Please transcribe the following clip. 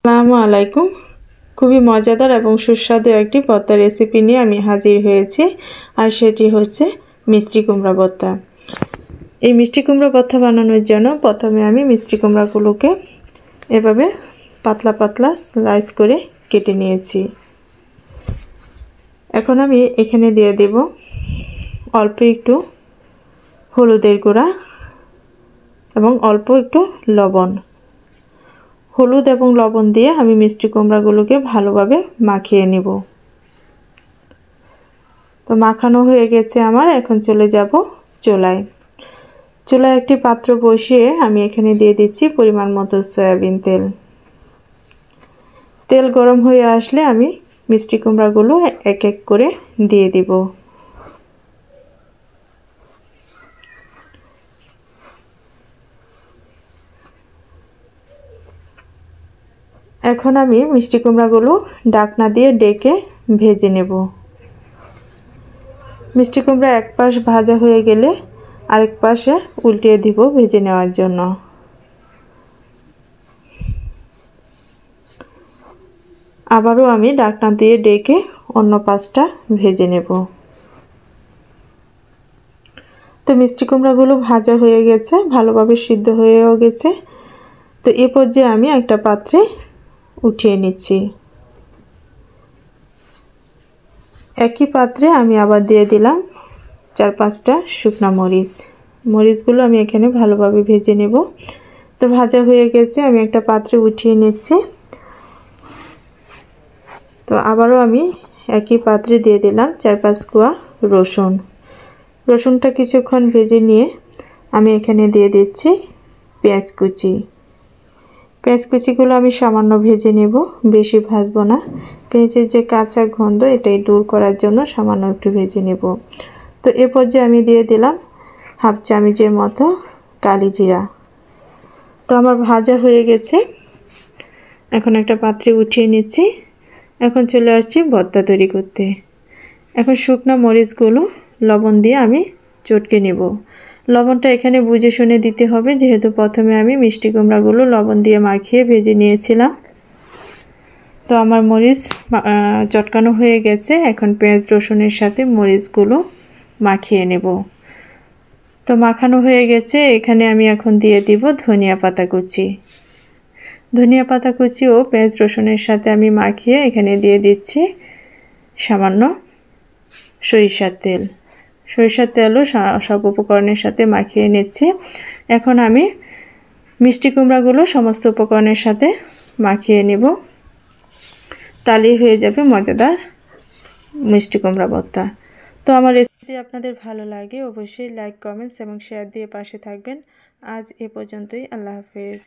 আসসালামু আলাইকুম। খুবই মজাদার এবং সুস্বাদু একটি ভর্তা রেসিপি নিয়ে আমি হাজির হয়েছি, আর সেটি হচ্ছে মিষ্টি কুমড়া ভর্তা। এই মিষ্টি কুমড়া ভর্তা বানানোর জন্য প্রথমে আমি মিষ্টি কুমড়াগুলোকে এভাবে পাতলা পাতলা স্লাইস করে কেটে নিয়েছি। এখন আমি এখানে দিয়ে দেব অল্প একটু হলুদের গুঁড়া এবং অল্প একটু লবণ। হলুদ এবং লবণ দিয়ে আমি মিষ্টি কুমড়াগুলোকে ভালোভাবে মাখিয়ে নেব। তো মাখানো হয়ে গেছে আমার। এখন চলে যাব চুলায়। চুলায় একটি পাত্র বসিয়ে আমি এখানে দিয়ে দিচ্ছি পরিমাণ মতো সয়াবিন তেল। তেল গরম হয়ে আসলে আমি মিষ্টি কুমড়াগুলো এক এক করে দিয়ে দিব। এখন আমি মিষ্টি কুমড়াগুলো ঢাকনা দিয়ে ঢেকে ভেজে নেব। মিষ্টি কুমড়া এক পাশ ভাজা হয়ে গেলে আরেক পাশে উল্টিয়ে দিব ভেজে নেওয়ার জন্য। আবারও আমি ঢাকনা দিয়ে ঢেকে অন্য পাশটা ভেজে নেব। তো মিষ্টি কুমড়াগুলো ভাজা হয়ে গেছে, ভালোভাবে সিদ্ধ হয়েও গেছে। তো এই পর্যায়ে আমি একটা পাত্রে উঠিয়ে নিচ্ছি। একই পাত্রে আমি আবার দিয়ে দিলাম 4-5টা শুকনা মরিচ। মরিচগুলো আমি এখানে ভালোভাবে ভেজে নেব। তো ভাজা হয়ে গেছে, আমি একটা পাত্রে উঠিয়ে নিচ্ছি। তো আবারও আমি একই পাত্রে দিয়ে দিলাম 4-5 কোয়া রসুন। রসুনটা কিছুক্ষণ ভেজে নিয়ে আমি এখানে দিয়ে দিচ্ছি পেঁয়াজ কুচি। পেঁয়াজ কুচিগুলো আমি সামান্য ভেজে নেব, বেশি ভাজবো না। পেঁয়াজের যে কাঁচা গন্ধ এটাই দূর করার জন্য সামান্য একটু ভেজে নেব। তো এ পর্যায়ে আমি দিয়ে দিলাম 1/2 চামচের মতো কালি জিরা। তো আমার ভাজা হয়ে গেছে, এখন একটা পাত্রে উঠিয়ে নিচ্ছি। এখন চলে আসছি ভর্তা তৈরি করতে। এখন শুকনো মরিচগুলো লবণ দিয়ে আমি চটকে নেব। লবণটা এখানে বুঝে শুনে দিতে হবে, যেহেতু প্রথমে আমি মিষ্টি কুমড়াগুলো লবণ দিয়ে মাখিয়ে ভেজে নিয়েছিলাম। তো আমার মরিচ চটকানো হয়ে গেছে। এখন পেঁয়াজ রসুনের সাথে মরিচগুলো মাখিয়ে নেব। তো মাখানো হয়ে গেছে, এখানে আমি এখন দিয়ে দিব ধনিয়া পাতা কুচি। ধনিয়া পাতা কুচি ও পেঁয়াজ রসুনের সাথে আমি মাখিয়ে এখানে দিয়ে দিচ্ছি সামান্য সরিষার তেল। সরিষার তেলও সব উপকরণের সাথে মাখিয়ে নিচ্ছি। এখন আমি মিষ্টি কুমড়াগুলো সমস্ত উপকরণের সাথে মাখিয়ে নেব। তাহলেই হয়ে যাবে মজাদার মিষ্টি কুমড়া ভর্তা। তো আমার রেসিপি আপনাদের ভালো লাগে অবশ্যই লাইক, কমেন্টস এবং শেয়ার দিয়ে পাশে থাকবেন। আজ এ পর্যন্তই। আল্লাহ হাফেজ।